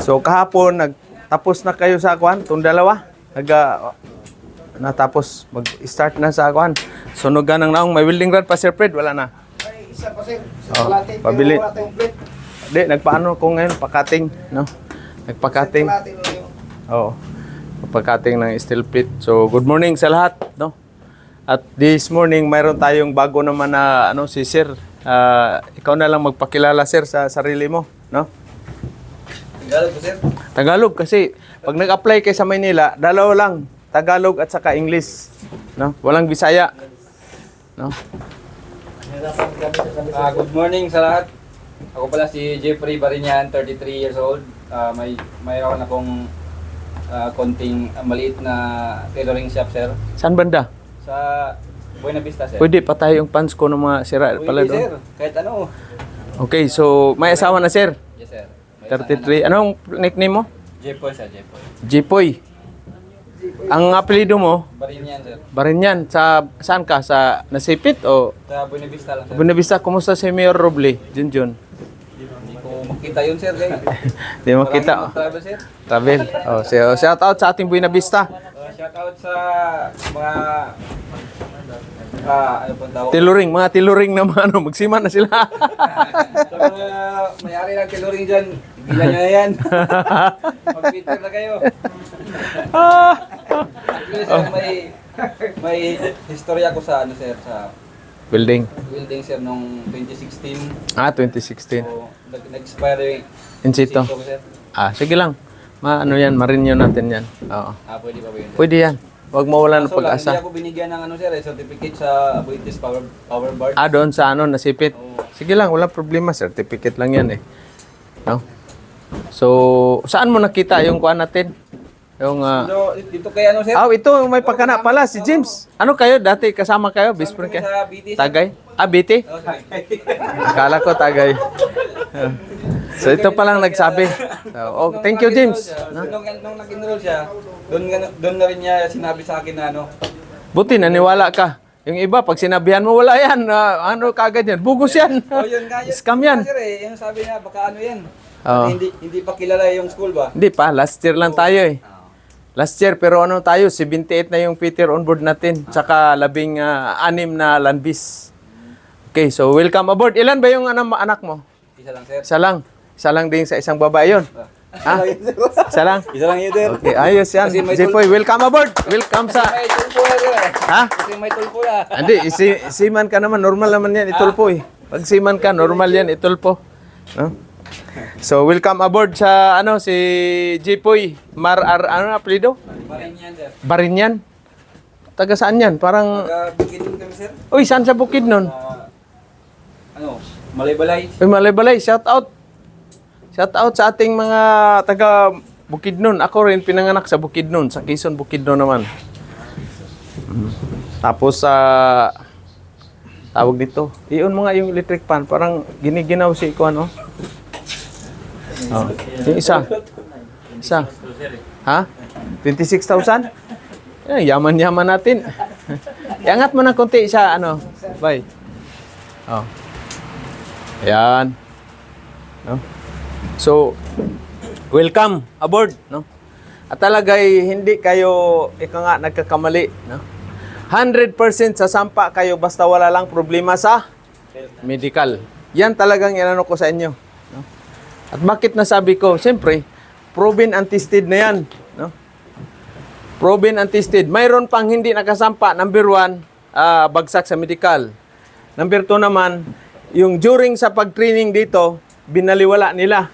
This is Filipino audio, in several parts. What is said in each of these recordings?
So kahapon nagtapos na kayo sa akuan, tong dalawa. Natapos mag-start na sa akuan. Sunog ng naong may welding rod pa Sir Fred, wala na. Isa pa sir. Oh, Kalate, pabili. pero wala tayong plate. Di, nagpaano ko ngayon, pakating, no? Nagpakating. Kalate lang yun. Oo. Pagkating ng steel plate. So, good morning sa lahat, no? At this morning, mayroon tayong bago naman na si Sir. Ikaw na lang magpakilala, Sir, sa sarili mo, no? Tagalog po sir. Tagalog kasi pag nag-apply kay sa Maynila, dalawa lang, Tagalog at saka English, no? Walang Bisaya, no? Good morning sa lahat. Ako pala si Jeffrey Barinyan, 33 years old. Mayroon akong konting maliit na tailoring shop, sir. Saan banda? Sa Buena Vista, sir. Pwede patay yung pants ko ng mga sira pala Pwede, doon. sir. Kahit ano. Okay, so may asawa na, Sir? Yes, sir. 33. Anong nickname mo? Jepoy, sir. Jepoy. Jipoy. Ang apelido mo? Barinyan, sir. Barinyan. Saan ka? Sa Nasipit o Sa Buena Vista lang, sir. Buena Vista? Kumusta si Mayor Roble? Junjun. Hindi ko makita yun, sir. Di mo kita. Travel, sir. Travel. Oh, shout out sa ating Buena Vista. Shout out sa mga... ano po tawag? Mga tiluring na mga magsiman na sila. Sa mga mayari ng tailoring dyan, bilan nyo na yan. Mag-Twitter na kayo. Actually, sir, may history ako sa sir, sa Building. building, sir, nung 2016. 2016. So, nag-expire In situ. ko, sir. Sige lang. Yan, marinyo natin yan. Oo. Pwede pa ba yun? Sir? Pwede yan. Huwag mawala ng Kaso lang, hindi pag-asa. ako binigyan ng sir, certificate sa British Power Bar. Doon sa Nasipit. Oo. Sige lang, walang problema. Certificate lang yan eh. No? So, saan mo nakita yung kuha natin? Yung, So, dito kay sir? ito, may pagkana pala, si James. Ano kayo? Dati kasama kayo? Best friend kayo? Sa BT, sir. Tagay? BT? Oh, sorry. Akala ko Tagay. So, ito pa lang nagsabi. So, thank you, James. No? Nung nag-enroll siya, doon na rin niya sinabi sa akin na Buti, naniwala ka. Yung iba, pag sinabihan mo, wala yan. Kagad yan? Bugos yan. yun nga, Scam yan. Sir, yung sabi niya, baka yan. Oo. Hindi pa kilala yung school ba? Hindi pa, last year lang tayo eh. Last year, pero tayo, 78 na yung Peter on board natin. Tsaka 16 na landbis. Okay, so welcome aboard. Ilan ba yung anak mo? Isa lang, sir. Isa lang. Isa lang din sa isang babae yun. Ha? Isa lang? Isa lang yun, sir. Okay, ayos yan. Kasi may Jipoy, welcome aboard. Welcome sa... May tulpo na, sir. Ha? Kasi may tulpo na. Hindi, siman ka naman. Normal naman yan, itulpo eh. Pag siman ka, normal yan, itulpo. No? So, welcome aboard sa, si Jipoy. Ano apelido? Marin yan, sir. Barinyan. Taga saan yan? Parang... Bukidnon kami, sir. Uy, saan sa bukid nun? Malay-balay. Uy, Malay-balay, shout out. Shout out sa ating mga taga Bukidnon. Ako rin pinanganak sa Bukidnon, sa Quezon Bukidnon naman. Tapos tawag dito. Iyon mga yung electric fan, parang giniginaw si Ikuan, oh. Yung isa. Ha? 26,000? Yaman-yaman natin. Iangat mo ng konti sa Bye. Oh. Ayan. No? So, welcome aboard, no? At talaga'y hindi kayo nagkakamali, no? 100% sasampa kayo basta wala lang problema sa medical. Yan talagang inano ko sa inyo, no? At bakit nasabi ko? Siyempre, proven and tested na yan, no? Proven and tested. Mayroon pang hindi nakasampa. Number 1, bagsak sa medical. Number 2 naman, yung during sa pag-training dito, binaliwala nila.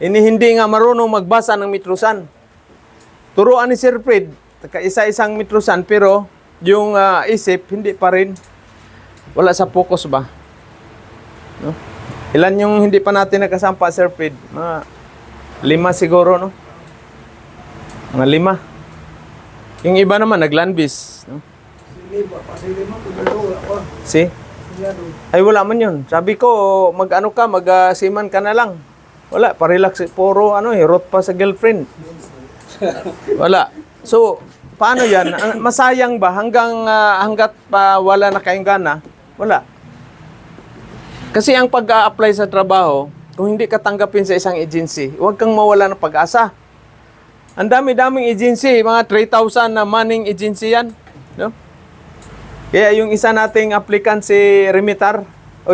Hindi nga marunong magbasa ng metrosan. Turuan ni Sir Fred, isa-isang metrosan, pero yung isip, hindi pa rin. Wala sa focus ba? No? Ilan yung hindi pa natin nakasampa, Sir Fred? Mga 5 siguro, no? Mga 5. Yung iba naman, naglandbis. No? See? Ay, wala man yun. Sabi ko, mag-siman ka na lang. Wala, pa-relax. Puro, hirot pa sa girlfriend. Wala. So, paano yan? Masayang ba? Hanggat pa wala na kayong gana? Wala. Kasi ang pag-a-apply sa trabaho, kung hindi ka tanggapin sa isang agency, huwag kang mawala ng pag-asa. Ang dami-daming agency, mga 3,000 na manning agency yan. No? Kaya yung isa nating applicant si Remitar,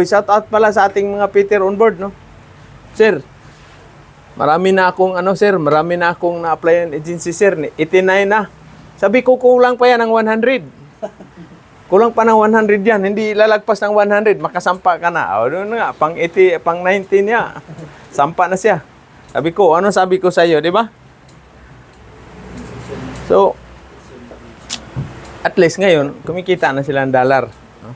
shout out pala sa ating mga Peter on board, no? Sir, marami na akong na-applyan agency, sir. 89 na. Sabi ko, kulang pa yan ng 100. Kulang pa ng 100 yan. Hindi lalagpas ng 100. Makasampa ka na. O, doon nga. Pang 80, pang 90 niya. Sampa na siya. Sabi ko, ano sabi ko sa iyo, di ba? So, at least ngayon, kumikita na sila ng dollar. No?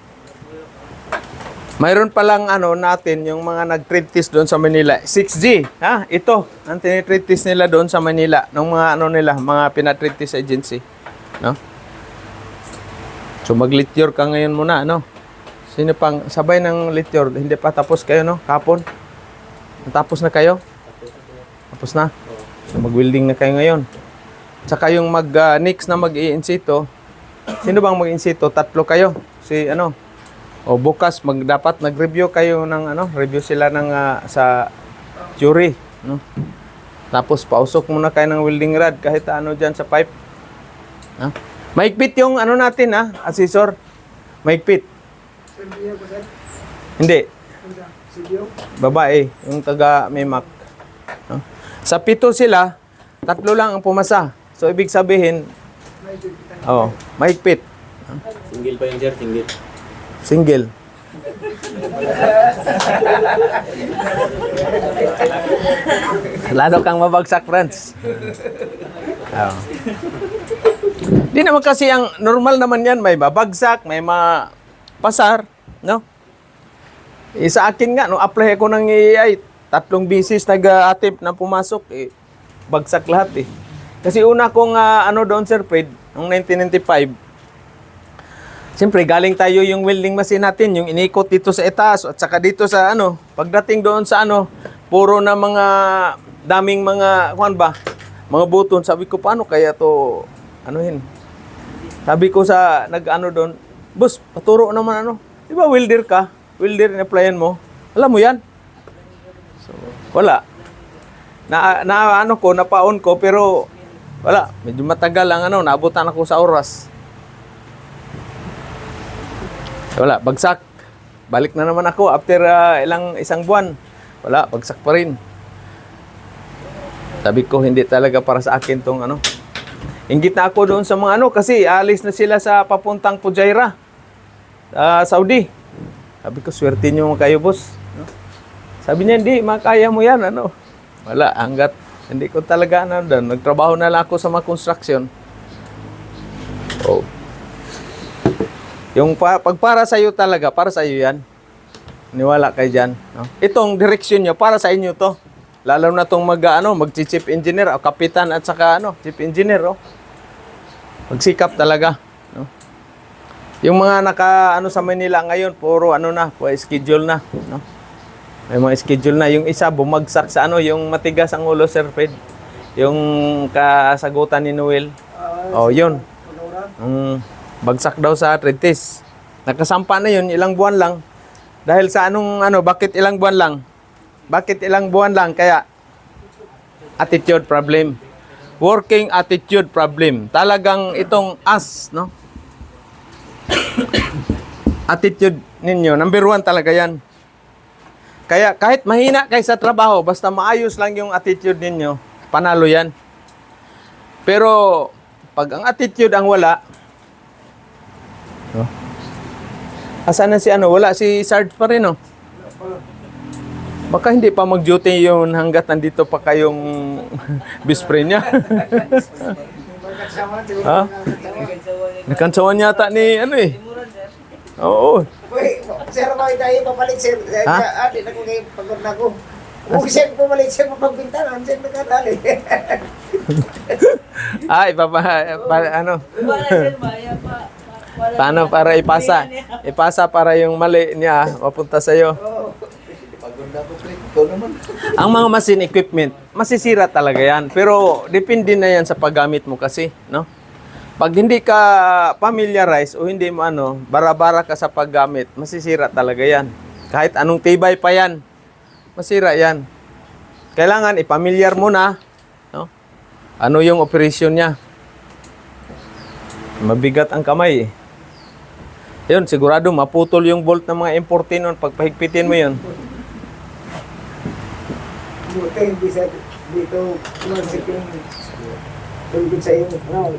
Mayroon palang natin, yung mga nag-trade test doon sa Manila. 6G. Ha? Ito. Ang tinitrade test nila doon sa Manila. Ng mga mga pinatrade test agency. No? So, mag-lityor ka ngayon muna, no? Sino pang sabay ng lityor? Hindi pa tapos kayo, no? Kapon? Natapos na kayo? Tapos na? So, mag-welding na kayo ngayon. Tsaka yung next na mag-i-insito, sino bang mag-insito? 3 kayo. O bukas dapat nag-review kayo ng review sila ng sa jury, no? Tapos pausok muna kayo ng welding rod kahit diyan sa pipe. Ha? Maigpit yung natin, assessor. Maigpit. Hindi. Babae, yung taga Memak. No? Sa 7 sila, 3 lang ang pumasa. So ibig sabihin, maigpit. Single pa yun, sir. Single. Single. Lalo kang mabagsak, friends. Di naman kasi ang normal naman yan, may babagsak, may mapasar, no? Sa akin nga, apply ako ng AI, 3 bisis nag-attempt na pumasok, bagsak lahat eh. Kasi una kong doon, Sir Fred, noong 1995, siyempre galing tayo yung welding machine natin, yung inikot dito sa itaas at saka dito sa pagdating doon sa puro na mga daming mga mga buton. Sabi ko, paano kaya to Sabi ko sa doon, boss, paturo naman di ba welder ka? Welder in-applyan mo? Alam mo yan? So, wala. Napaon ko, pero wala. Medyo matagal lang naabutan ako sa oras. Wala, bagsak. Balik na naman ako after isang buwan. Wala, bagsak pa rin. Sabi ko, hindi talaga para sa akin tong Inggit na ako doon sa mga kasi alis na sila sa papuntang Fujairah, Saudi. Sabi ko, swerte nyo kayo, boss. Sabi niya, hindi, makaya mo yan, Wala, hanggat hindi ko talaga doon. Nagtrabaho na lang ako sa mga construction. Yung pagpara sa iyo talaga, para sa iyo yan. Niwala kayo dyan. No? Itong direksyon nyo, para sa inyo to. Lalo na itong mag-chief engineer, o kapitan at saka chief engineer. Magsikap talaga. No? Yung mga sa Manila ngayon, puro schedule na. No? May mga schedule na. Yung isa, bumagsak sa yung matigas ang ulo, Sir Fred. Yung kasagutan ni Noel. Yun. Bagsak daw sa arthritis. Nakasampa na yun, ilang buwan lang. Dahil sa bakit ilang buwan lang? Bakit ilang buwan lang? Kaya, attitude problem. Working attitude problem. Talagang itong no? Attitude ninyo, number 1 talaga yan. Kaya kahit mahina kayo sa trabaho, basta maayos lang yung attitude ninyo, panalo yan. Pero, pag ang attitude ang wala, asan na si wala si Sarge pa rin, Baka hindi pa mag-duty yun hanggat nandito pa kayong best friend niya. Ha? Nakansawan yata ni Oo. Sir, bakit tayo papalit, sir? Ha? Di na ko kayo pagod na ko. Sir, pumalit, sir, mapagbintanan. Sir, nagkatali. Paano para ipasa? Ipasa para yung mali niya mapunta sa iyo. Pagod na ko, Fred. Ikaw naman. Ang mga machine equipment, masisira talaga yan. Pero depende na yan sa paggamit mo kasi, no? Pag hindi ka familiarize o hindi mo bara-bara ka sa paggamit, masisira talaga yan. Kahit anong tibay pa yan. masira yan. Kailangan ipamilyar mo na, no? Ano yung operasyon niya. Mabigat ang kamay eh. Yun, sigurado maputol yung bolt ng mga M14 nun. Pagpahigpitin mo yun. Buti, hindi sa dito, mansip yung tulgod sa iyo. No.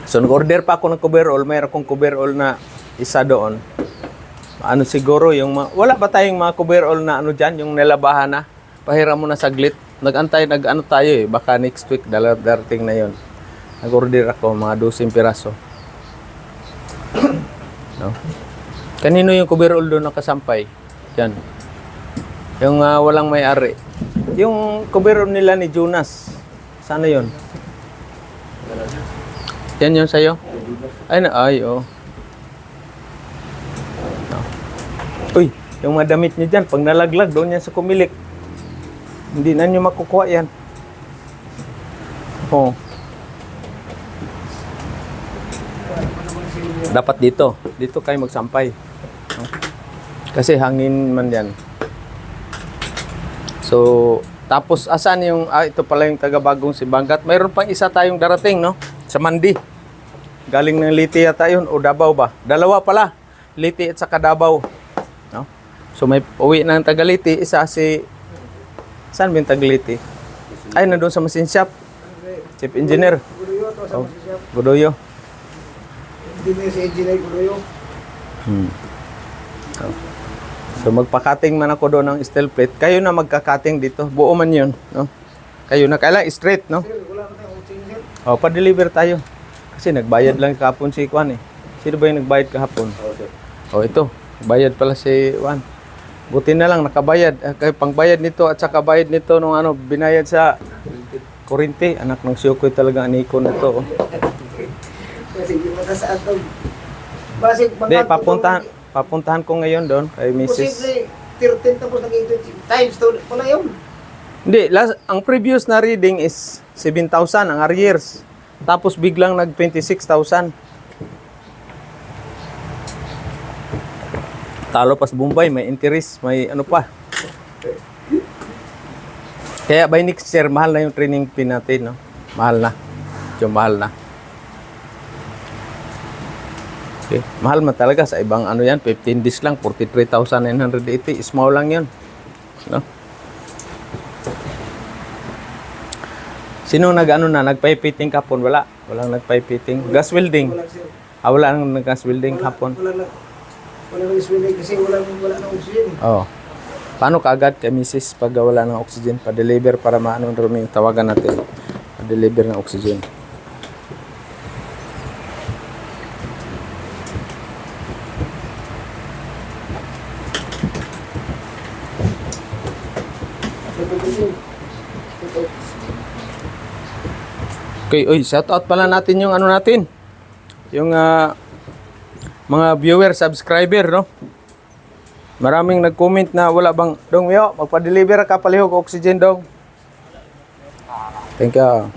So, nag-order pa ako ng coverall. Mayroon akong coverall na isa doon. Ano siguro, yung wala ba tayong mga coverall na ano dyan, yung nilabahan na? Pahiram mo na saglit. Nag-ano tayo eh. Baka next week, darating na yon. Nag-order ako, mga 12 piraso. No? Kanino yung coverall doon nakasampay? Yan. Yung walang may-ari. Yung coverall nila ni Jonas. Sana yon? Yan yun sa'yo? Ay, oh. No. Uy, yung mga damit niyo dyan, pag nalaglag, doon yan sa kumilik. Hindi na nyo makukuha yan. Oh. Dapat dito. Dito kayo magsampay. No? Kasi hangin man yan. So, tapos asan yung, ito pala yung taga-bagong si Bangat. Mayroon pang isa tayong darating, no? Sa Mandi. Galing ng Liti yata yun, o Davao ba? Dalawa pala. Liti at saka Davao. No? So, may uwi ng taga-Liti. Isa si... Saan ba yung taga-Liti? Ay, nandun sa machine shop. Chief engineer. Guruyo to sa Oh, masisya. Godoyo. Hindi na si engineer Guruyo. So magpakating man ako doon ng steel plate. Kayo na magkakating dito. Buo man yun. No? Kayo na. Kailangan straight, no? Sir, wala na tayong uting, sir. O, pa-deliver tayo. Kasi nagbayad lang kahapon si Juan eh. Sino ba yung nagbayad kahapon? O, ito. Bayad pala si Juan. Buti na lang nakabayad. Kaya pangbayad nito at saka bayad nito nung ano, binayad sa kurente. Anak ng Siyukoy talaga aniko na to. Oh. Kasi hindi makasaan to. Basic, Hindi, papuntahan ko ngayon doon kay Mrs. Posible, 13 tapos naging 20 times to pala yun. Hindi, ang previous na reading is 7,000 ang arrears. Tapos biglang nag 26,000. Talo pas Bombay, may interest, may ano pa. Kaya by next year, mahal na yung training fee natin, no? Mahal na. Medyo mahal na. Okay. Mahal man talaga sa ibang ano yan, 15 days lang, 43,980. Small lang yan. No? Sino nag-ano na, nagpaipiting kapon? Wala. Walang nagpaipiting. Gas welding. Wala, sir. Wala nang nag-gas welding kapon. Wala nang iswili kasi wala nang oxygen. Oo. Paano kaagad kay Mrs. pag wala ng oxygen? Pa-deliver para maano yung tawagan natin. Pa-deliver ng oxygen. Okay, oy, shout out pala natin yung ano natin. Yung mga viewer, subscriber, no? Maraming nag-comment na wala bang, Dong Mio, magpa-deliver ka palihog oxygen, Dong. Thank you.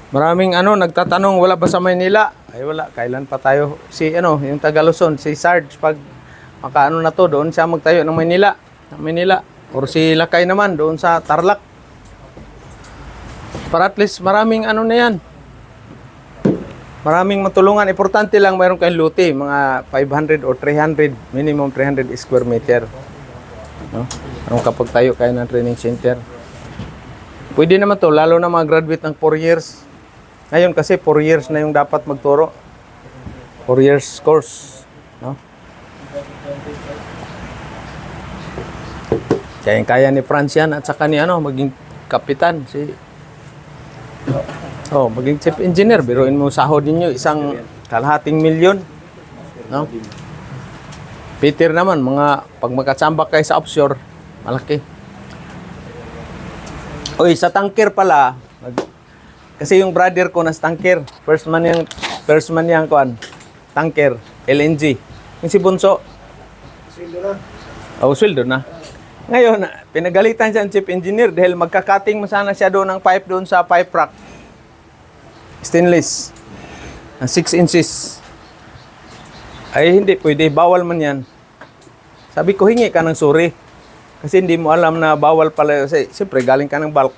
Maraming nagtatanong, wala ba sa Maynila? Ay wala, kailan pa tayo? Si yung taga Luzon, si Sarge, pag makaano na to, doon siya magtayo ng Maynila. Or si Lakay naman, doon sa Tarlac. Para at least maraming na yan. Maraming matulungan. Importante lang mayroon kayong luti, mga 500 or 300, minimum 300 square meter. No? Kapag tayo kayo ng training center. Pwede naman to, lalo na mga graduate ng 4 years. Ngayon kasi 4 years na yung dapat magturo. 4 years course. No? Kaya ni Franz yan at saka ni maging kapitan si maging chief engineer. Biruin mo sahod ninyo isang kalahating milyon. No? Peter naman, pag magkatsambak kayo sa offshore, malaki. Oy, sa tanker pala, kasi yung brother ko nas tanker, first man yang kuan, tanker, LNG. Yung si Bunso, Sweldo na. sweldo na. Ngayon, pinagalitan siya ang chief engineer dahil magkakating mo sana siya doon ng pipe doon sa pipe rack. Stainless. 6 inches. Ay, hindi pwede. Bawal man yan. Sabi ko, hingi ka ng sorry. Kasi hindi mo alam na bawal pala. Kasi siyempre galing ka ng bulk.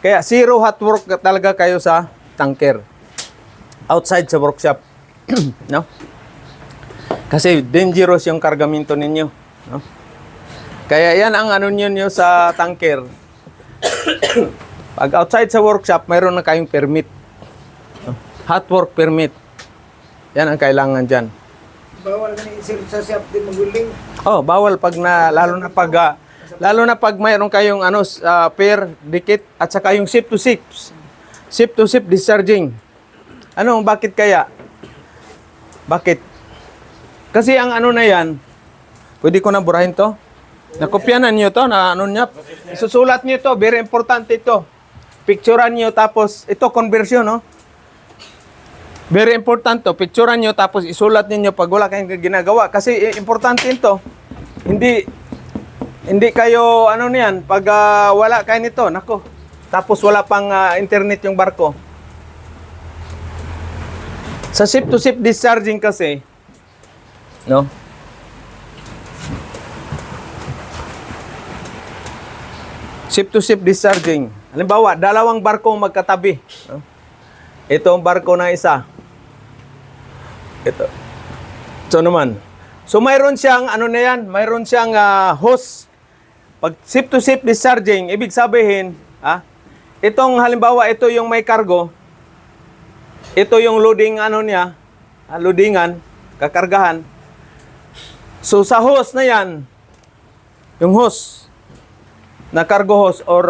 Kaya zero hot work talaga kayo sa tanker. Outside sa workshop. No? Kasi dangerous yung kargamento ninyo. No? Kaya yan ang ano nyo sa tanker. Pag outside sa workshop, mayroon na kayong permit. No? Hot work permit. Yan ang kailangan dyan. Bawal ka sir sa shop din mag-welding. Oh, bawal pag lalo na pag mayroon kayong pair, dikit at saka yung ship to ship discharging. Bakit kaya? Bakit? Kasi ang na yan, pwede ko na burahin to. Nakopyanan nyo to, isusulat nyo to, very importante ito. Picturean nyo, tapos ito conversion, no? Very important to, picturean nyo, tapos isulat niyo pag wala kayong ginagawa. Kasi importante ito. Hindi kayo, niyan, pag wala kayo nito, nako. Tapos wala pang internet yung barko. Sa ship-to-ship discharging kasi, no? Ship-to-ship discharging. Halimbawa, dalawang barko magkatabi. No? Ito ang barko na isa. Ito. So mayroon siyang mayroon siyang hose. Pag ship-to-ship discharging, ibig sabihin, itong halimbawa, ito yung may cargo. Ito yung loading niya, loadingan, kakargahan. So sa hose na yan, yung hose, na cargo hose or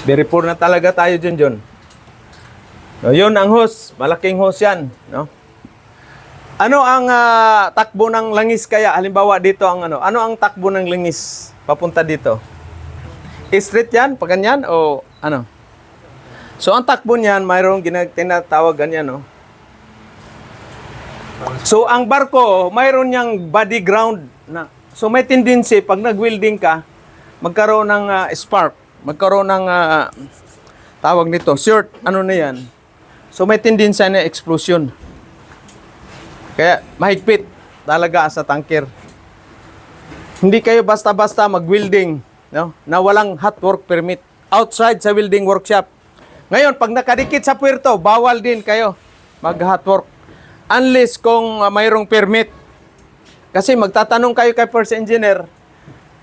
very poor na talaga tayo dyan. No, yun ang hose, malaking hose yan, no? Ano ang takbo ng langis kaya? Halimbawa dito ang ano ang takbo ng langis papunta dito? Straight yan, pag ganyan o ano? So ang takbo niyan, mayroong tinatawag ganyan, no? So ang barko, mayroon niyang body ground na. So may tendency pag nag-welding ka, magkaroon ng spark, magkaroon ng tawag nito, short, na yan. So may tendency na explosion. Kaya mahigpit talaga sa tanker. Hindi kayo basta-basta mag-welding, no? Na walang hot work permit outside sa welding workshop. Ngayon, pag nakadikit sa puerto, bawal din kayo mag-hot work unless kung mayroong permit. Kasi magtatanong kayo kay first engineer,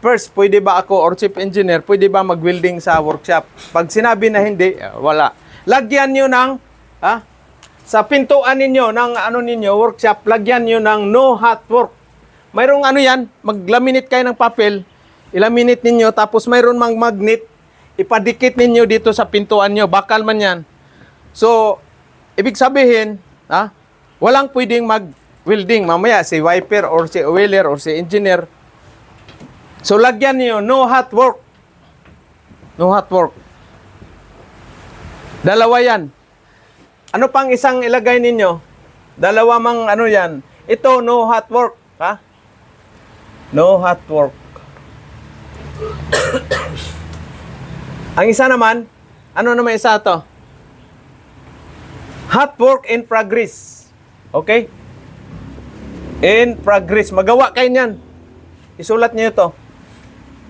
first, pwede ba ako or chief engineer, pwede ba mag-welding sa workshop? Pag sinabi na hindi, wala. Lagyan nyo ng sa pintuan ninyo ng workshop, lagyan nyo ng no hot work. Mayroong yan, maglaminate kayo ng papel, ilaminate ninyo, tapos mayroon mang magnet, ipadikit ninyo dito sa pintuan nyo, bakal man yan. So, ibig sabihin, walang pwedeng mag-welding. Mamaya, si wiper or si oiler or si engineer. So, lagyan nyo, no hot work. No hot work. Dalawa yan. Ano pang isang ilagay ninyo? Dalawa mang yan. Ito, no hot work. No hot work. Ang isa naman, ano naman isa to? Hot work in progress. Okay? In progress. Magawa kayo niyan. Isulat niyo to.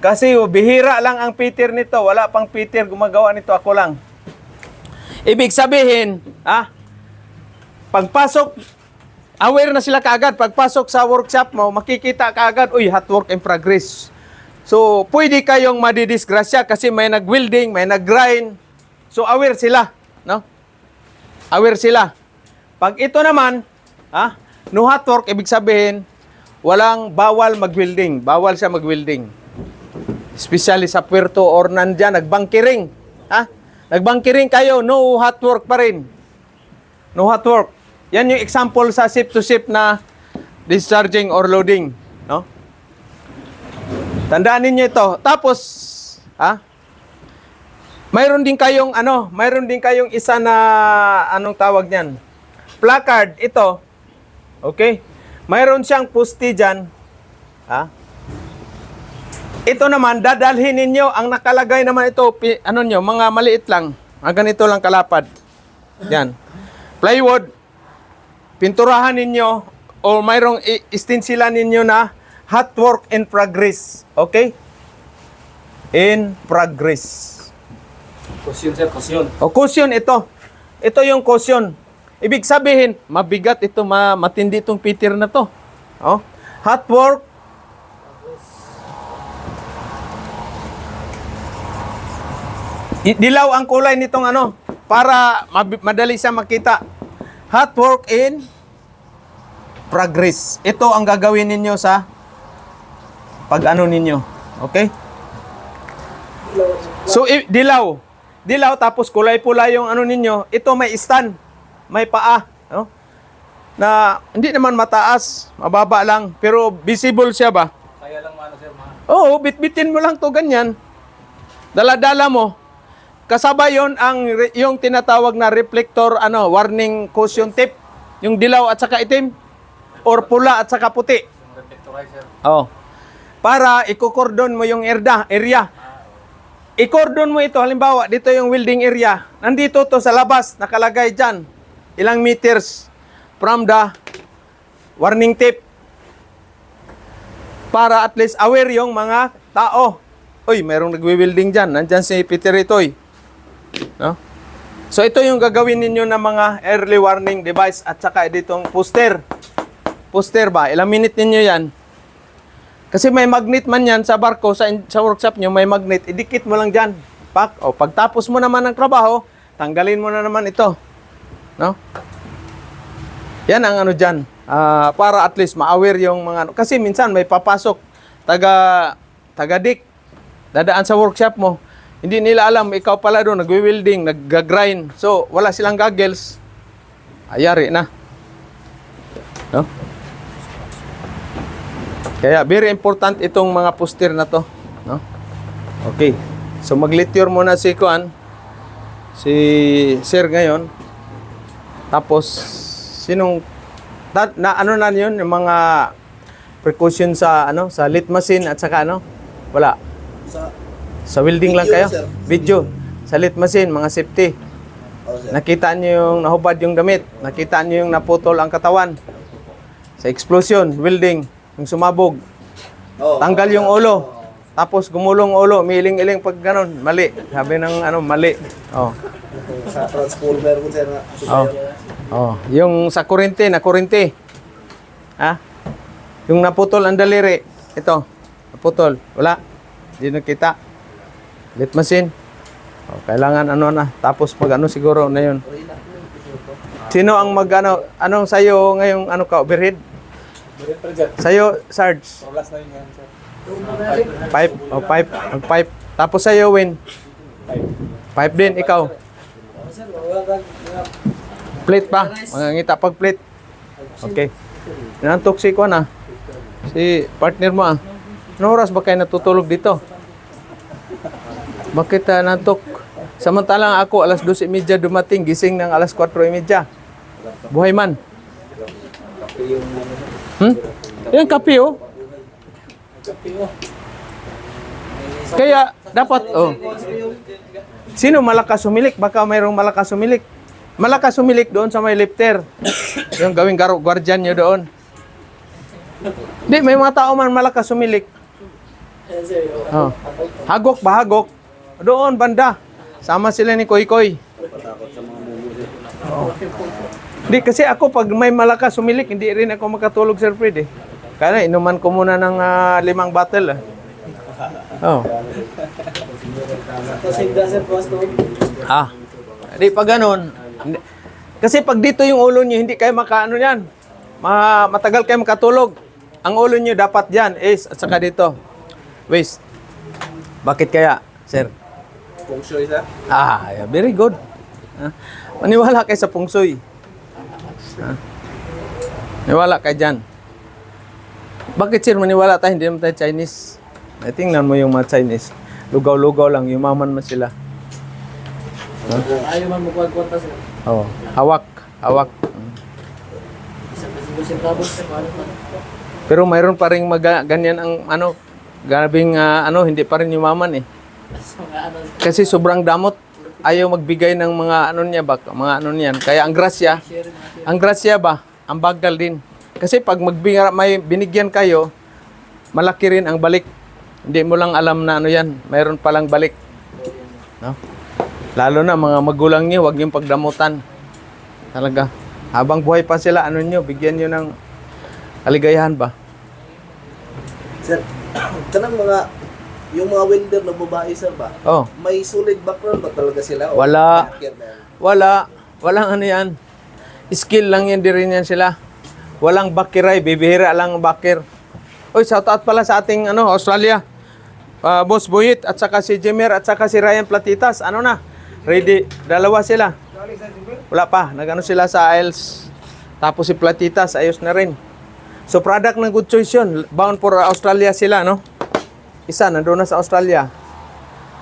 Kasi bihira lang ang Peter nito. Wala pang Peter gumagawa nito. Ako lang. Ibig sabihin, pagpasok, aware na sila kaagad. Pagpasok sa workshop mo, makikita kaagad, uy, hot work in progress. So, pwede kayong madidisgrasya kasi may nag-welding, may nag-grind. So, aware sila, no? Aware sila. Pag ito naman, no hot work, ibig sabihin, bawal mag-welding. Bawal siya mag-welding. Especially sa puerto or nandyan, nagbankiring. Nagbankiring kayo, no hot work pa rin. No hot work. Yan yung example sa ship-to-ship na discharging or loading. No? Tandaan ninyo ito. Tapos, mayroon din kayong isa na, anong tawag niyan? Placard, ito. Okay? Mayroon siyang poste dyan. Ito naman, dadalhin ninyo, ang nakalagay naman ito, mga maliit lang. Ganito lang kalapad. Yan. Plywood, pinturahan ninyo, o mayroong istinsilan ninyo na hot work in progress. Okay? In progress. Cushion, sir. Cushion. O cushion ito. Ito yung cushion. Ibig sabihin, mabigat ito, matindi itong Peter na to. Oh. Hot work. Dilaw ang kulay nitong ano, para madali siya makita. Hot work in progress. Ito ang gagawin ninyo sa pag-ano ninyo. Okay? So, dilaw. Dilaw, tapos kulay pula yung ano ninyo. Ito may stand. May paa. No? Na hindi naman mataas. Mababa lang. Pero visible siya ba? Kaya lang mano, sir, Oo, bitbitin mo lang to ganyan. Dala-dala mo. Kasabay yon yung tinatawag na reflector, warning caution tape. Yung dilaw at saka itim. Or pula at saka puti. Yung reflectorize, sir. Oh. Para ikukordon mo yung area. I-cordon mo ito, halimbawa, dito yung welding area. Nandito to sa labas, nakalagay dyan. Ilang meters from the warning tape. Para at least aware yung mga tao. Uy, mayroong nagwi-welding dyan. Nandyan si Peter Itoy. No? So, ito yung gagawin ninyo ng mga early warning device at saka ditong poster. Poster ba? Ilang minute ninyo yan? Kasi may magnet man yan sa barko, sa workshop nyo, may magnet. Idikit mo lang dyan. Pagtapos mo naman ng trabaho, tanggalin mo na naman ito. No? Yan ang dyan. Para at least ma-aware yung mga... Kasi minsan may papasok, taga-dik, dadaan sa workshop mo. Hindi nila alam, ikaw pala doon, nagwi-welding, nag-grind. So, wala silang goggles. Ayari na. No? Kaya very important itong mga poster na to, no? Okay. So mag-lecture muna si Kuan, si Sir ngayon. Tapos sinong na 'yun, yung mga precaution sa sa lit machine at saka wala. Sa welding lang kayo. Sir. Video sa lit machine, mga safety. Nakita niyo yung nahubad yung damit, nakita niyo yung naputol ang katawan. Sa explosion, welding, yung sumabog. Tanggal yung ulo. Tapos gumulong ulo, miling-iling pag ganun, mali. Sabi ng mali. Oh. Sa transformer ko, sir. Yung sa kurente, Ha? Yung naputol ang daliri. Ito, naputol. Wala. Hindi nakita. Lit machine. Kailangan Tapos pag siguro na yun. Sino ang anong sayo ngayong overhead? Sa'yo, Sarge. Pipe. Tapos sa'yo, Win. Pipe din, ikaw. Plate pa. Mangangita pag plate. Okay. Nantok si Kuan si partner mo Anong oras ba kayo natutulog dito? Bakit nantok? Samantalang ako, alas 12:30 dumating, gising ng alas 4:30. Buhay man. Yan, kape, Kaya, dapat, Sino malakas sumilik? Baka mayroong malakas sumilik. Malakas sumilik doon sa may lifter. Yung gawing guardian nyo doon. Di, may mga tao man malakas sumilik. Hagok ba, hagok? Doon, banda. Sama sila ni Koy Koy. Di, kasi ako pag may malakas sumilik, hindi rin ako makatulog, Sir Fred. Kaya inuman ko muna ng 5 bottle. Di, pag ganun. Kasi pag dito yung ulo nyo, hindi kayo yan. Matagal kayo makatulog. Ang ulo nyo dapat dyan, is, at saka dito. Waist. Bakit kaya, Sir? Feng Shui, sir. Yeah, very good. Maniwala kayo sa Feng Shui. Maniwala kayo dyan. Bakit, Sir, maniwala tayo? Hindi naman tayo Chinese. Tingnan mo yung mga Chinese. Lugaw-lugaw lang, yumaman man sila. Ayaw man magkwag-kwanta, sir. Hawak. Pero mayroon pa rin ganyan ang grabing hindi pa rin yumaman eh. Kasi sobrang damot. Ayaw magbigay ng mga niyan. Kaya ang grasya ba, ang bagal din. Kasi pag may binigyan kayo, malaki rin ang balik. Hindi mo lang alam na ano yan, mayroon palang balik. No? Lalo na mga magulang niyo, huwag niyong pagdamutan. Talaga. Habang buhay pa sila, ano niyo, bigyan niyo ng kaligayahan ba? Sir, kanang mga, yung mga welder na babae, sir ba? Oh, May solid background ba talaga sila? O Wala. hacker na yan? walang ano yan. Skill lang yan, di rin yan sila. Walang bakiray, bibihira lang bakir. Oy, shout out pala sa ating Australia. Boss Buyit at saka si Jemer at saka si Ryan Platitas. Ano na? Ready. Dalawa sila. Wala pa. Nagano sila sa IELTS. Tapos si Platitas, ayos na rin. So, product ng Good Choice yun. Bound for Australia sila, no? Isa, nandun na sa Australia.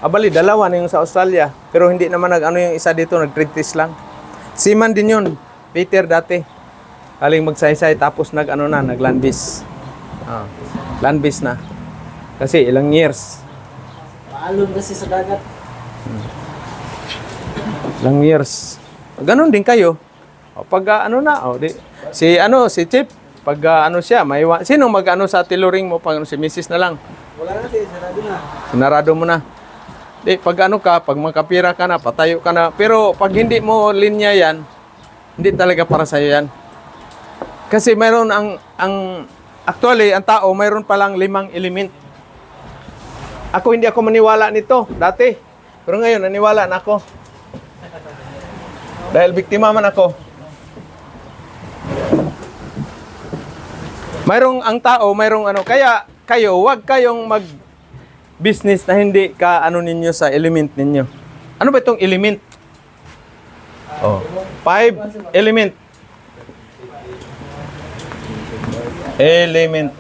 Abali, dalawa na yung sa Australia. Pero hindi naman yung isa dito, nag-treatise lang. Seaman din yun. Peter dati. Kaling magsaysay, tapos nag-landbase. Landbase na. Kasi ilang years. Maalon kasi sa dagat. Ilang years. Ganon din kayo. O, pag si Chip, pag siya, sino sa tailoring mo, pag si Mrs. na lang. Wala na sir, sarado na. Sinarado mo na. Di, pag pag makapira ka na, patayo ka na. Pero pag hindi mo linya yan, hindi talaga para sa'yo yan. Kasi mayroon actually, ang tao, mayroon palang 5 element. Hindi ako maniwala nito dati. Pero ngayon, naniwala na ako. Dahil biktima man ako. Ang tao, kaya kayo, wag kayong mag-business na hindi ka ninyo sa element ninyo. Ano ba itong element? 5 element. Element.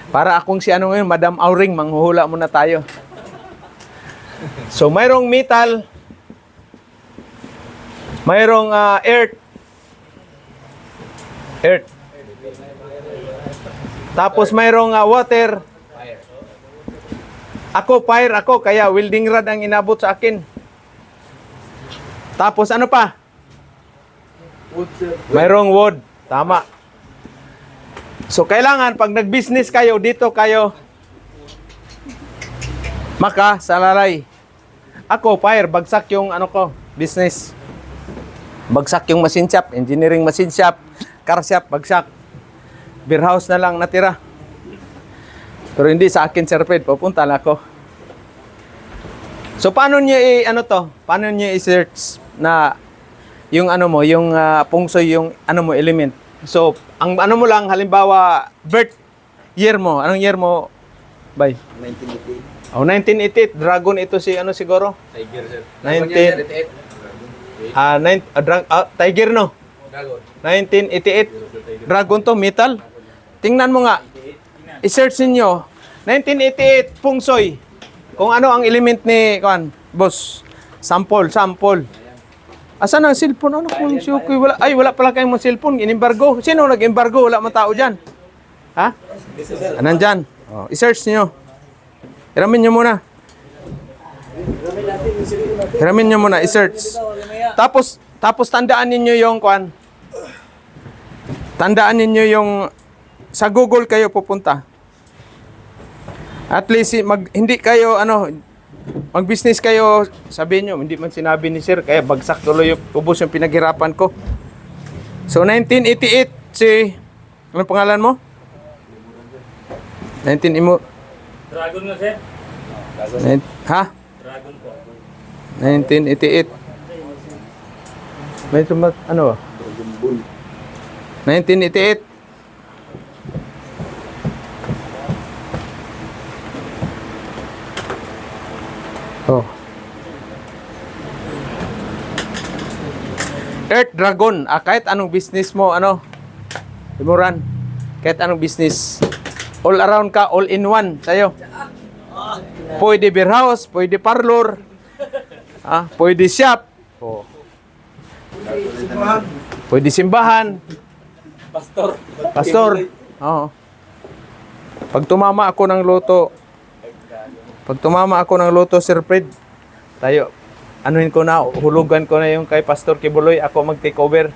Para akong si ngayon, Madam Auring, manghuhula muna tayo. So, mayroong metal, mayroong earth. Tapos mayroong water. Fire ako, kaya welding rod ang inabot sa akin. Tapos ano pa? Mayroong wood. Tama. So, kailangan, pag nag-business kayo, dito kayo makasalalay. Fire, bagsak yung business. Bagsak yung machine shop, engineering machine shop, car shop, bagsak. Beer house na lang natira. Pero hindi sa akin, Sir Fred, pupunta na ako. So, paano niyo Paano niyo i-search na yung yung pungsoy, yung element? So, ang mo lang, halimbawa, birth year mo. Anong year mo? Bay? 1988. 1988. Dragon ito siguro? Tiger, sir. Tiger, no? Dragon. 1988. Dragon to, metal. Tingnan mo nga. I-search niyo 1988, pungsoy. Kung ano ang element ni, boss. Sample. Asan ang cellphone? Kung siyukoy? Wala pala kayong cellphone. In-embargo. Sino nag-embargo? Wala man tao dyan. Ha? Nandyan. I-search niyo. Hiramin niyo muna. I-search. Tapos tandaan niyo yung Tandaan niyo yung sa Google kayo pupunta. At least hindi kayo mag-business kayo, sabihin nyo, hindi man sinabi ni sir, kaya bagsak tuloy ubos yung pinaghirapan ko. So, 1988, ano pangalan mo? Dragon nga, sir. Ha? Dragon po. 1988. May Dragon Ball. 1988. Earth Dragon. Kahit anong business mo, Imuran. Kahit anong business. All around ka, all in one sa'yo. Pwede beer house, pwede parlor, pwede shop, pwede simbahan, pastor. Oo. Pag tumama ako ng loto, Sir Fred, tayo, hulugan ko na yung kay Pastor Kibuloy, ako mag-take over.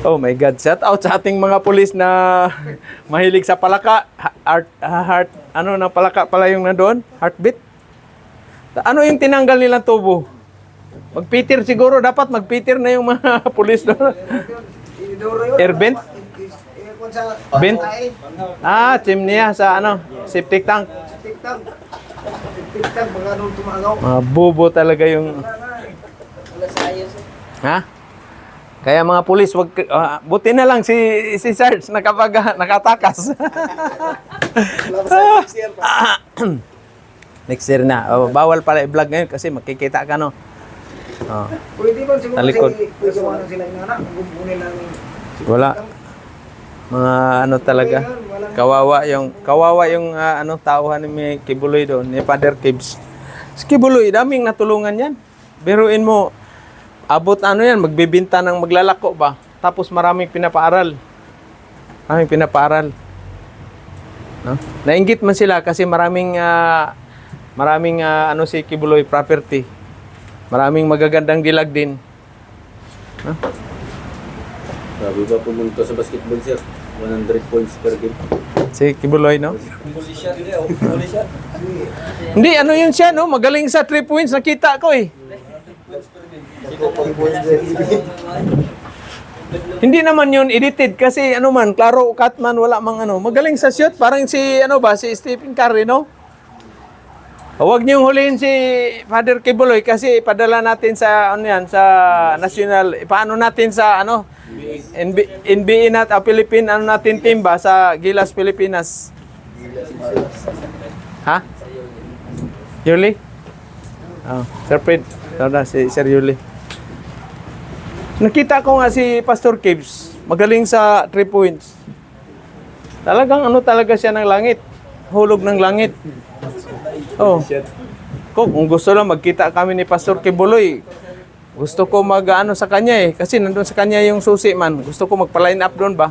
Oh my God. Shout out sa ating mga pulis na mahilig sa palaka. Ano na palaka pala yung nandoon? Heartbeat? Ano yung tinanggal nilang tubo? Magpitir siguro. Dapat magpitir na yung mga pulis doon. Inidoro yun. Air vent? Kung sa Vent? patay, Chimney sa ano? Septic tank. tiktak. Tiktak, mga nung tumagaw. Mga bobo talaga yung... Ha? Kaya mga pulis, buti na lang si Sarge nakatakas. Next year na. Bawal pala i-vlog ngayon kasi makikita ka, no? Pwede ba siguro Talikod. pwede mo sila yung anak, gumpunin lang. Wala. Mga ano talaga. Kawawa yung ano tauhan ni Kibuloy doon, ni Father Kibs. Si Kibuloy, daming natulungan yan. Biruin mo, abot ano yan, magbibinta ng maglalako ba? Tapos maraming pinapaaral. No? Nainggit man sila kasi maraming ano si Kibuloy property. Maraming magagandang dilag din. No? Sabi ba pumunta sa basketball, sir? 100 points per game. Si Kibuloy, no? Pulis siya, pulis siya. Hindi, ano yun siya, no? Magaling sa 3 points, nakita ko eh. Hindi naman yun edited kasi ano man, klaro cut man, wala mang ano. Magaling sa shoot, parang si ano ba, si Stephen Curry, no? Huwag niyong huliin si Father Kibuloy kasi ipadala natin sa ano yan, sa national, ipaano natin sa ano, NBA Philippine ano natin team ba sa Gilas Pilipinas. Ha? Yuli? Oh, Sir Fred. Si Sir Yuli. Nakita ko nga si Pastor Kibs, magaling sa 3 points. Talagang ano talaga siya ng langit. Hulog ng langit. Oh. Kung gusto lang magkita kami ni Pastor Kibuloy, gusto ko mag-ano sa kanya eh. Kasi nandun sa kanya yung susi man. Gusto ko magpa-line up doon ba?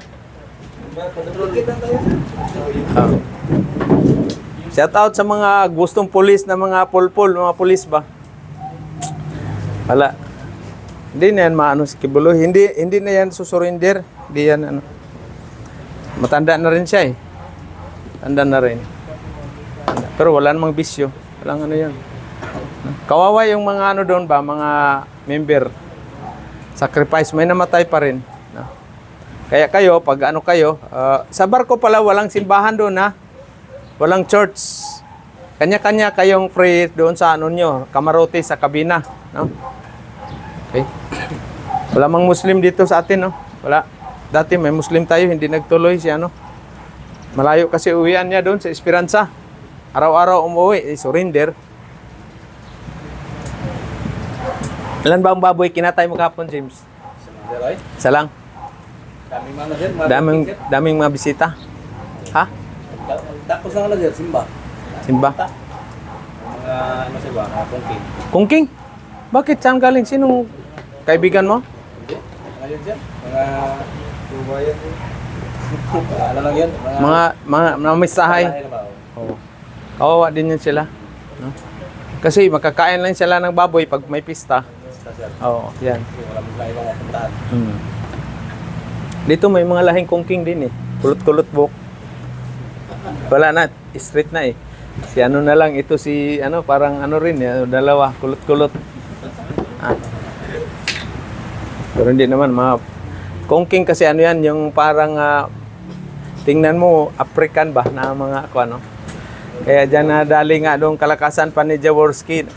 Shout out sa mga gustong pulis na mga pulpul, mga pulis ba? Wala. Hindi na yan maano si Kibuloy. Hindi na yan susurrender. Hindi yan ano. Matanda na rin siya eh. Tanda na rin. Pero wala namang bisyo. Walang ano yan. Kawawa yung mga ano doon ba, mga member. Sacrifice, may namatay pa rin. Kaya kayo, pag ano kayo, sa barko pala walang simbahan doon ha. Walang church. Kanya-kanya kayong free doon sa ano nyo, kamarote sa kabina. No? Okay. Wala mang Muslim dito sa atin, no? Wala. Dati may Muslim tayo, hindi nagtuloy si ano. Malayo kasi uwian niya doon sa Esperanza. Araw-araw umuwi, surrender. Ilan ba ang baboy kinatay mo kahapon, James? Isa lang. Daming mga sir, Daming mga bisita. Ha? Tapos na lang, sir, simba. Simba? Mga, ano sir ba, kongking. Kungking? Bakit? Saan galing? Sinong kaibigan mo? Hindi? Ngayon, sir? Mga, tubayan. Ano lang yun? Mga misahay. Bahay na ba? Oo. Kawawa din yun sila. No? Kasi makakain lang sila ng baboy pag may pista. Basta, sir. Oo, yan. Wala mo sila ibang mapuntahan. Dito may mga lahing kongking din eh. Kulot-kulot buhok. Wala na, straight na eh. Si ano na lang, ito si ano, parang ano rin, dalawa, kulot-kulot. Pero hindi naman, mga kongking kasi ano yan, yung parang tingnan mo, African ba na mga ako ano. Kaya dyan nadali nga doon kalakasan pa ni Jaworski.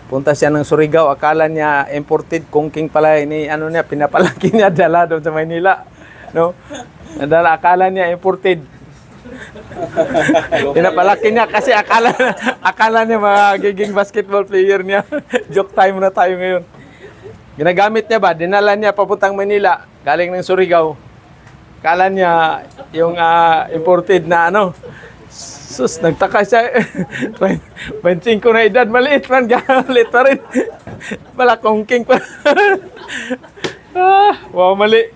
Punta siya ng Surigao, akala niya imported kongking pala ini ano niya, pinapalaki niya dala doon sa Maynila. No? Nadala, akala niya imported. Pinapalaki niya kasi akala niya magiging basketball player niya. Joke time na tayo ngayon. Ginagamit niya ba? Dinala niya papuntang Manila, galing ng Surigao. Akala niya yung imported na ano. Sus, nagtaka siya. 25 na edad, maliit man, maliit pa rin. Malakongking pa. Wow, mali.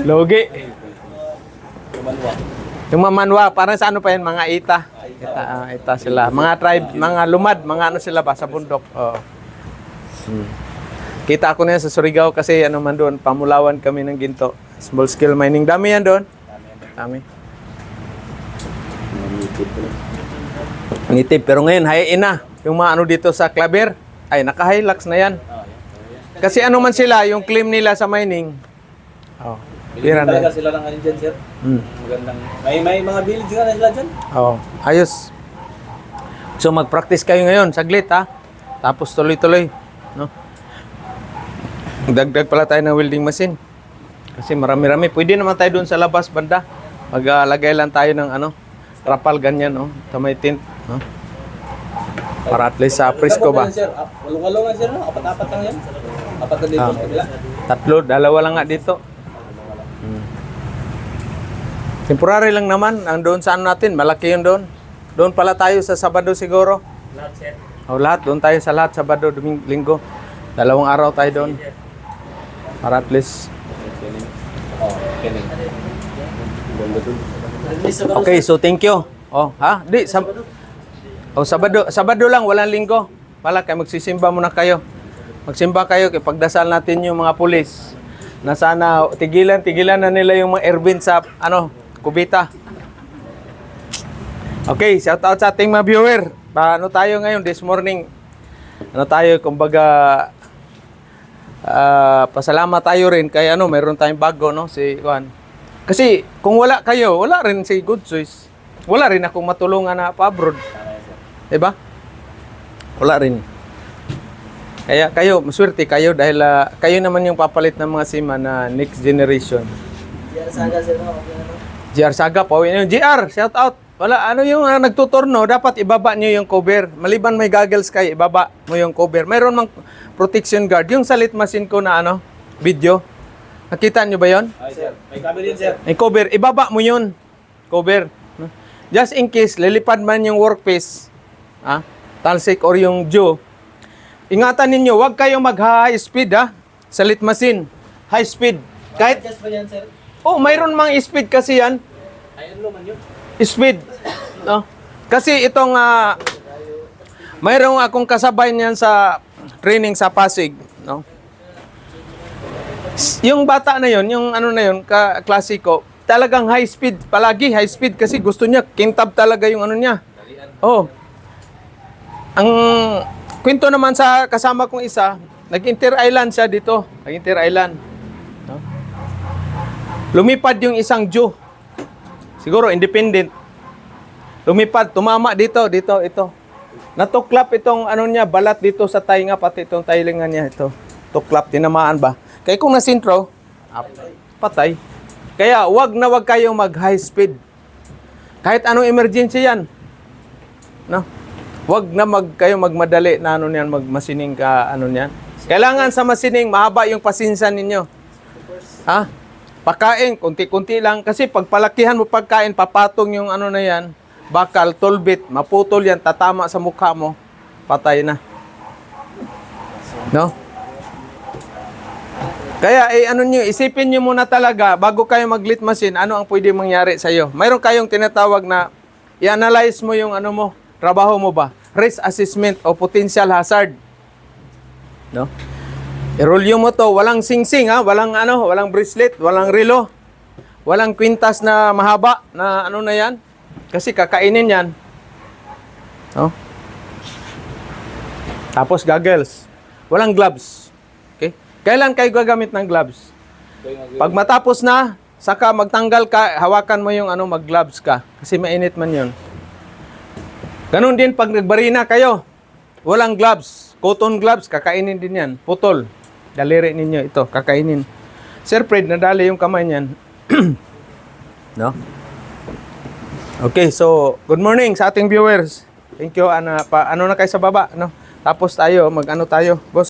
Logi. Yung mamanwa, parang sa ano pa yan, mga ita. Ita sila. Mga tribe, mga lumad, mga ano sila ba, sa bundok. Oh. Kita ako na yan sa Surigao kasi ano man doon, pamulawan kami ng ginto. Small scale mining. Dami yan doon. Dami. Nitib. Pero ngayon, hayain na. Yung mga ano dito sa Claver, ay naka-Hilux na yan. Kasi ano man sila, yung claim nila sa mining. Oh, Pilihan tira na talaga yan. sila ng ano dyan, sir. Hmm. Magandang, may mga village nga na sila dyan. Oh, ayos. So mag-practice kayo ngayon, saglit ha. Tapos tuloy-tuloy, no? Dagdag pala tayo ng welding machine. Kasi marami-rami. Pwede naman tayo doon sa labas banda. Maglagay lang tayo ng ano, trapal ganyan, no? Tamay tint, no? Para at least sa presko ba? Sir, walong-walong nga sir, no? Apat-apat lang yan. Apat na dito Ah. sa kabila. Tatlo, dalawa lang nga dito. Temporary lang naman. Ang doon saan natin, malaki yun doon. Doon pala tayo sa Sabado siguro. Lahat sir. O lahat, doon tayo sa lahat, Sabado, Linggo. 2 araw tayo doon. Para at least. Oh, kining. Okay, so thank you. Oh, ha? Sabado lang, walang Linggo. Pala kayo, magsisimba muna kayo. Magsimba kayo, kaya pagdasal natin yung mga pulis. Na sana tigilan na nila yung mga Erwin sa, Kubita. Okay, shout out sa ating mga viewer. Paano tayo ngayon this morning? Kumbaga, pasalamat tayo rin kay mayroon tayong bago, no? Si Juan. Kasi kung wala kayo, wala rin si Good Choice. Wala rin akong matulungan na pa-abroad. Diba? Wala rin. Kaya kayo, maswerte kayo dahil kayo naman yung papalit ng mga sima na next generation. Yan saga sir, no? GR Saga po. Yung GR, shout out. Wala, yung nagtuturno, dapat ibaba nyo yung cover. Maliban may goggles kayo, ibaba mo yung cover. Mayroon mang protection guard. Yung salit machine ko na video. Nakita nyo ba yon? Ay sir, may kami din sir. Yung cover, ibaba mo yun. Cover. No? Just in case, lilipad man yung workpiece. Talsik or yung Joe. Ingatan ninyo, huwag kayong mag-high speed Salit machine. High speed. Kahit, Just pa yan sir. mayroon mang speed kasi yan. Ayun naman yun. Speed. No? Kasi itong mayroong akong kasabay niyan sa training sa Pasig, no? Yung bata na yon, yung klasiko, talagang high speed, palagi high speed kasi gusto niya kintab talaga yung niya. Oh. Ang kwento naman sa kasama kong isa, nag-inter-island siya dito, nag-inter-island. No? Lumipad yung isang Jew. Siguro independent. Lumipad, tumama dito, ito. Natuklap itong niya, balat dito sa tainga, pati itong tailingan niya ito. Tuklap, tinamaan ba? Kaya kung nasintro, patay. Kaya wag kayong mag-high speed. Kahit anong emergency yan. No? Wag na kayo magmadali na niyan, magmasining ka, niyan. Kailangan sa masining, mahaba yung pasinsan ninyo. Pakain, kunti-kunti lang. Kasi pag palakihan mo pagkain, papatong yung na yan, bakal, tulbit, maputol yan, tatama sa mukha mo, patay na. No? Kaya, isipin nyo muna talaga, bago kayo mag-lit machine, ano ang pwede mangyari sa iyo. Mayroon kayong tinatawag na, i-analyze mo yung trabaho mo ba? Risk assessment o potential hazard. No? I-rule mo to, walang sing-sing walang bracelet, walang relo, walang kwintas na mahaba na na yan. Kasi kakainin yan. No? Tapos goggles. Walang gloves. Okay? Kailan kayo gagamit ng gloves? Pag matapos na, saka magtanggal ka, hawakan mo yung mag-gloves ka. Kasi mainit man yun. Ganon din pag nagbarina kayo. Walang gloves. Cotton gloves, kakainin din yan. Putol. Daliri ninyo ito, kakainin. Sir Fred, nadali yung kamay niyan. No? Okay, so good morning sa ating viewers. Thank you. Na kayo sa baba, no? Tapos tayo, tayo, boss.